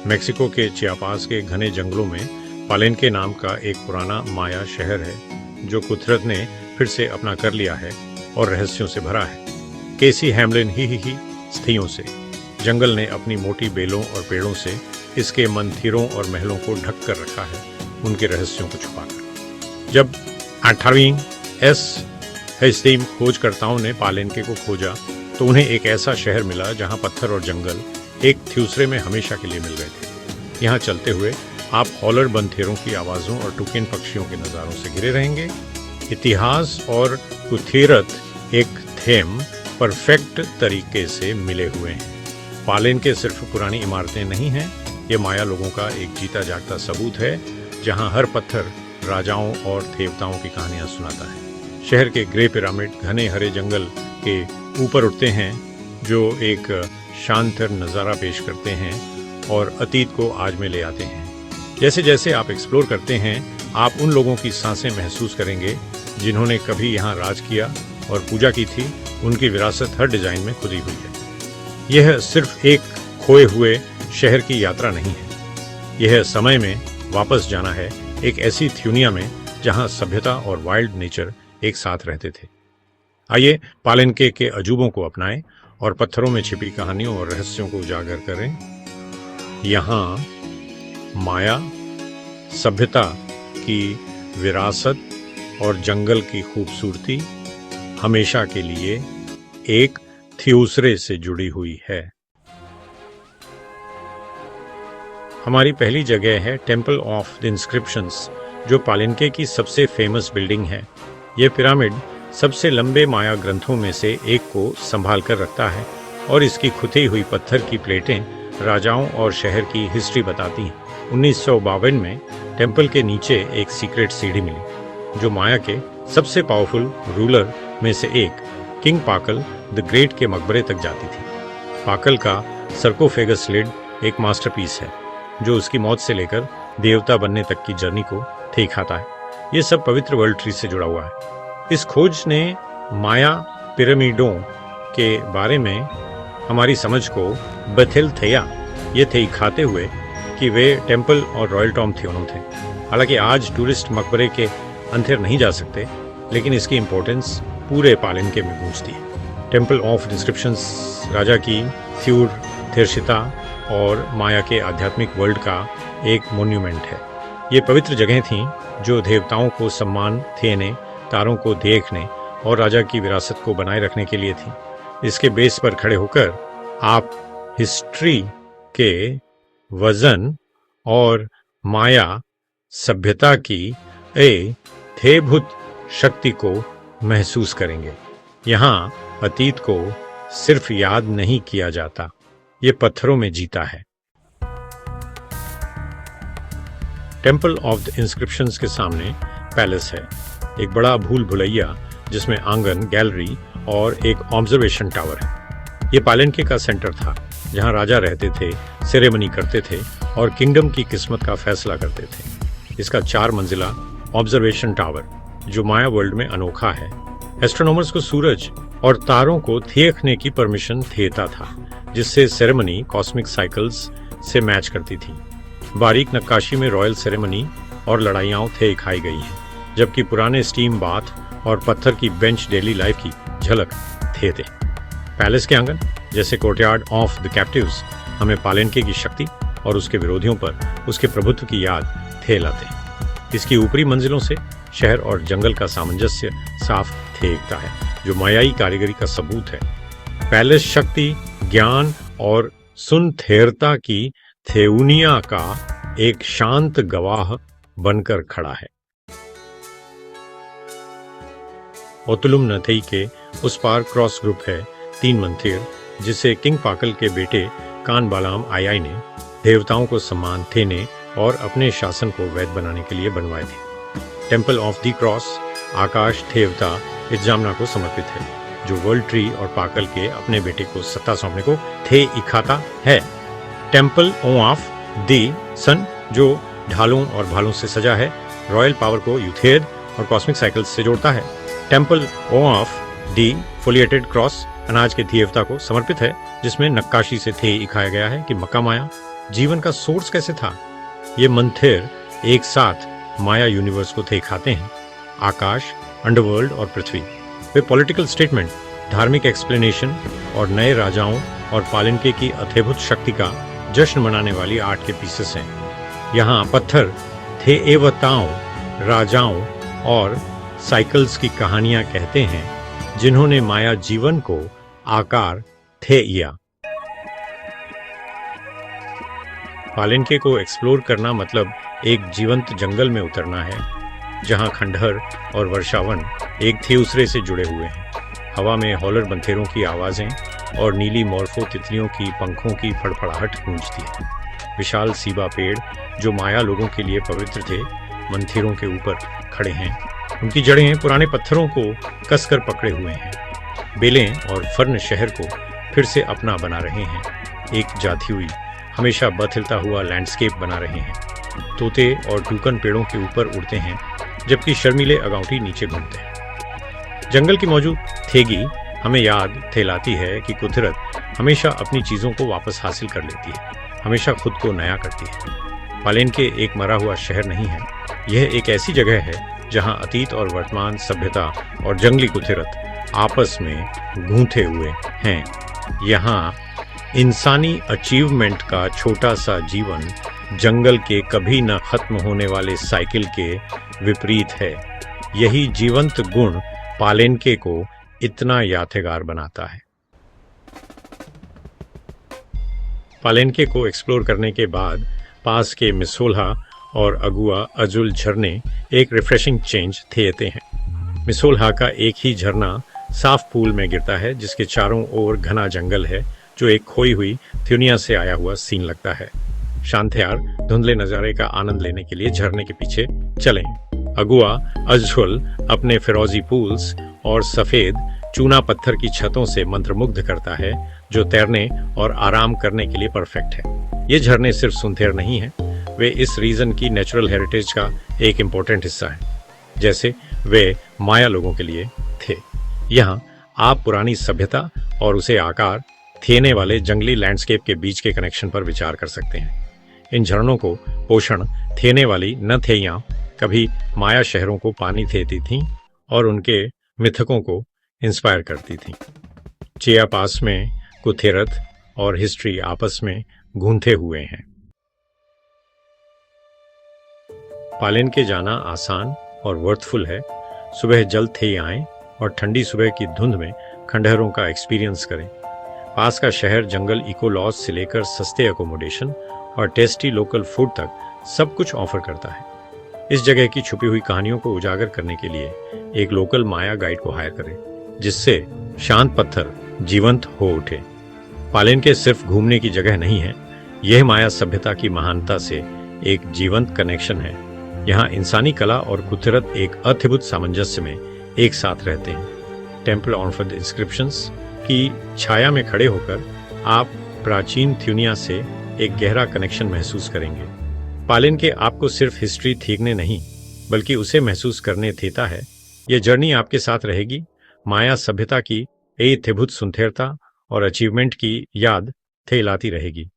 Mexico के Chiapas के घने जंगलों में पालेन्के नाम का एक पुराना माया शहर है जो कुदरत ने फिर से अपना कर लिया है और रहस्यों से भरा है। केसी हैमलिन ही स्थियों से जंगल ने अपनी मोटी बेलों और पेड़ों से इसके मंदिरों और महलों को ढक कर रखा है, उनके रहस्यों को छुपाकर। जब 18वीं हस्तीम खोजकर्ताओं ने पालेन्के को खोजा तो उन्हें एक ऐसा शहर मिला जहां पत्थर और जंगल एक दूसरे में हमेशा के लिए मिल गए थे। यहाँ चलते हुए आप हॉलर बंथेरों की आवाज़ों और टुकेन पक्षियों के नज़ारों से घिरे रहेंगे। इतिहास और कुदरत एक थेम परफेक्ट तरीके से मिले हुए हैं। पालेन्के सिर्फ पुरानी इमारतें नहीं हैं, ये माया लोगों का एक जीता जागता सबूत है जहाँ हर पत्थर राजाओं और देवताओं की कहानियाँ सुनाता है। शहर के ग्रे पिरामिड घने हरे जंगल के ऊपर उठते हैं जो एक शानदार नज़ारा पेश करते हैं और अतीत को आज में ले आते हैं। जैसे जैसे आप एक्सप्लोर करते हैं आप उन लोगों की सांसें महसूस करेंगे जिन्होंने कभी यहाँ राज किया और पूजा की थी। उनकी विरासत हर डिज़ाइन में खुदी हुई है। यह सिर्फ एक खोए हुए शहर की यात्रा नहीं है, यह समय में वापस जाना है, एक ऐसी दुनिया में जहाँ सभ्यता और वाइल्ड नेचर एक साथ रहते थे। आइए पालेन्के के अजूबों को अपनाएं और पत्थरों में छिपी कहानियों और रहस्यों को उजागर करें। यहाँ माया, सभ्यता की विरासत और जंगल की खूबसूरती हमेशा के लिए एक दूसरे से जुड़ी हुई है। हमारी पहली जगह है टेम्पल ऑफ द इंस्क्रिप्शंस, जो पालेन्के की सबसे फेमस बिल्डिंग है। यह पिरामिड सबसे लंबे माया ग्रंथों में से एक को संभाल कर रखता है और इसकी खुदी हुई पत्थर की प्लेटें राजाओं और शहर की हिस्ट्री बताती हैं। 1952 में टेम्पल के नीचे एक सीक्रेट सीढ़ी मिली जो माया के सबसे पावरफुल रूलर में से एक किंग पाकल द ग्रेट के मकबरे तक जाती थी। पाकल का सर्कोफेगस लिड एक मास्टरपीस है जो उसकी मौत से लेकर देवता बनने तक की जर्नी को दिखाता है। ये सब पवित्र वर्ल्ड ट्री से जुड़ा हुआ है। इस खोज ने माया पिरामिडों के बारे में हमारी समझ को बदल दिया, ये थे खाते हुए कि वे टेम्पल और रॉयल टॉम थियोनो थे। हालांकि आज टूरिस्ट मकबरे के अंदर नहीं जा सकते, लेकिन इसकी इम्पोर्टेंस पूरे पालेन्के में गूंजती है। टेम्पल ऑफ इंस्क्रिप्शंस राजा की थ्यूर थिरशिता और माया के आध्यात्मिक वर्ल्ड का एक मोन्यूमेंट है। ये पवित्र जगह थीं जो देवताओं को सम्मान देने, तारों को देखने और राजा की विरासत को बनाए रखने के लिए थी। इसके बेस पर खड़े होकर आप हिस्ट्री के वजन और माया सभ्यता की अद्भुत शक्ति को महसूस करेंगे। यहाँ अतीत को सिर्फ याद नहीं किया जाता, ये पत्थरों में जीता है। टेम्पल ऑफ द इंस्क्रिप्शंस के सामने पैलेस है, एक बड़ा भूल भुलैया जिसमें आंगन, गैलरी और एक ऑब्जर्वेशन टावर है। ये पालेन्के का सेंटर था जहां राजा रहते थे, सेरेमनी करते थे और किंगडम की किस्मत का फैसला करते थे। इसका 4 मंजिला ऑब्जर्वेशन टावर जो माया वर्ल्ड में अनोखा है, एस्ट्रोनॉमर्स को सूरज और तारों को देखने की परमिशन देता था, जिससे सेरेमनी कॉस्मिक साइकिल्स से मैच करती थी। बारीक नक्काशी में रॉयल सेरेमनी और लड़ाइयाँ दिखाई गई हैं, जबकि पुराने स्टीम बाथ और पत्थर की बेंच डेली लाइफ की झलक देते। पैलेस के आंगन जैसे कोर्टयार्ड ऑफ द कैप्टिव्स हमें पालेन्के की शक्ति और उसके विरोधियों पर उसके प्रभुत्व की याद दिलाते। इसकी ऊपरी मंजिलों से शहर और जंगल का सामंजस्य साफ दिखता है, जो मायाई कारीगरी का सबूत है। पैलेस शक्ति, ज्ञान और सुनहरता की थेउनिया का एक शांत गवाह बनकर खड़ा है। ओतुलुम नथई के उस पार क्रॉस ग्रुप है 3 मंदिर जिसे किंग पाकल के बेटे कानबालाम आयाई ने देवताओं को सम्मान देने और अपने शासन को वैध बनाने के लिए बनवाए थे। टेम्पल ऑफ द क्रॉस आकाश देवता इजामना को समर्पित है, जो वर्ल्ड ट्री और पाकल के अपने बेटे को सत्ता सौंपने को थे इखाता है। टेम्पल ऑफ द सन जो ढालों और भालों से सजा है, रॉयल पावर को यूथेड और कॉस्मिक साइकिल्स से जोड़ता है। Temple of the foliated cross अनाज के देवता को समर्पित है, जिसमें नक्काशी से थे दिखाया गया है कि मक्का माया जीवन का सोर्स कैसे था? ये मंथिर एक साथ माया यूनिवर्स को थे खाते हैं, आकाश, अंडरवर्ल्ड और पृथ्वी। वे पॉलिटिकल स्टेटमेंट, धार्मिक एक्सप्लेनेशन और नए राजाओं और पालिनके की अद्भुत शक्ति का जश्न मनाने वाली आर्ट के पीसेस हैं। यहाँ पत्थर थे एवताओं, राजाओं और साइकिल्स की कहानियां कहते हैं जिन्होंने माया जीवन को आकार थे दिया। पालिनके को एक्सप्लोर करना मतलब एक जीवंत जंगल में उतरना है जहां खंडहर और वर्षावन एक दूसरे से जुड़े हुए हैं। हवा में हॉलर बंथेरों की आवाजें और नीली मॉर्फो तितलियों की पंखों की फड़फड़ाहट गूंजती है। विशाल सीबा पेड़ जो माया लोगों के लिए पवित्र थे, मंथिरों के ऊपर खड़े हैं। उनकी जड़ें पुराने पत्थरों को कसकर पकड़े हुए हैं। बेलें और फर्न शहर को फिर से अपना बना रहे हैं, एक जाती हुई हमेशा बदलता हुआ लैंडस्केप बना रहे हैं। तोते और टूकन पेड़ों के ऊपर उड़ते हैं जबकि शर्मीले अगाउटी नीचे घूमते हैं। जंगल की मौजूद थेगी हमें याद दिलाती है कि कुदरत हमेशा अपनी चीजों को वापस हासिल कर लेती है, हमेशा खुद को नया करती है। पालिनके एक मरा हुआ शहर नहीं है, यह एक ऐसी जगह है जहां अतीत और वर्तमान, सभ्यता और जंगली कुदरत आपस में गूंथे हुए हैं। यहाँ इंसानी अचीवमेंट का छोटा सा जीवन जंगल के कभी न खत्म होने वाले साइकिल के विपरीत है। यही जीवंत गुण पालिनके को इतना यादगार बनाता है। पालिनके को एक्सप्लोर करने के बाद पास के मिसोल्हा और अगुआ अजुल झरने एक रिफ्रेशिंग चेंज देते हैं। मिसोल्हा का एक ही झरना साफ पूल में गिरता है जिसके चारों ओर घना जंगल है जो एक खोई हुई थ्यूनिया से आया हुआ सीन लगता है। शांतयार धुंधले नजारे का आनंद लेने के लिए झरने के पीछे चलें। अगुआ अजुल अपने फिरोजी पूल्स और सफेद चूना पत्थर की छतों से मंत्रमुग्ध करता है जो तैरने और आराम करने के लिए परफेक्ट है। ये झरने सिर्फ सुंदर नहीं हैं, वे इस रीजन की नेचुरल हेरिटेज का एक इम्पोर्टेंट हिस्सा है, जैसे वे माया लोगों के लिए थे। यहाँ आप पुरानी सभ्यता और उसे आकार देने वाले जंगली लैंडस्केप के बीच के कनेक्शन पर विचार कर सकते हैं। इन झरनों को पोषण देने वाली नथेइयां कभी माया शहरों को पानी देती थीं और उनके मिथकों को इंस्पायर करती थीं। चियापास में कुथेरत और हिस्ट्री आपस में गूंथे हुए हैं। पालिनके जाना आसान और वर्थफुल है। सुबह जल्द थे आएं और ठंडी सुबह की धुंध में खंडहरों का एक्सपीरियंस करें। पास का शहर जंगल इको लॉज से लेकर सस्ते अकोमोडेशन और टेस्टी लोकल फूड तक सब कुछ ऑफर करता है। इस जगह की छुपी हुई कहानियों को उजागर करने के लिए एक लोकल माया गाइड को हायर करें जिससे शांत पत्थर जीवंत हो उठे। पालिनके सिर्फ घूमने की जगह नहीं है, यह माया सभ्यता की महानता से एक जीवंत कनेक्शन है। यहाँ इंसानी कला और कुदरत एक अद्भुत सामंजस्य में एक साथ रहते हैं। टेम्पल ऑफ द इंस्क्रिप्शंस की छाया में खड़े होकर आप प्राचीन थ्यूनिया से एक गहरा कनेक्शन महसूस करेंगे। पालिनके आपको सिर्फ हिस्ट्री सीखने नहीं बल्कि उसे महसूस करने देता है। यह जर्नी आपके साथ रहेगी, माया सभ्यता की अद्भुत सुंदरता और अचीवमेंट की याद दिलाती रहेगी।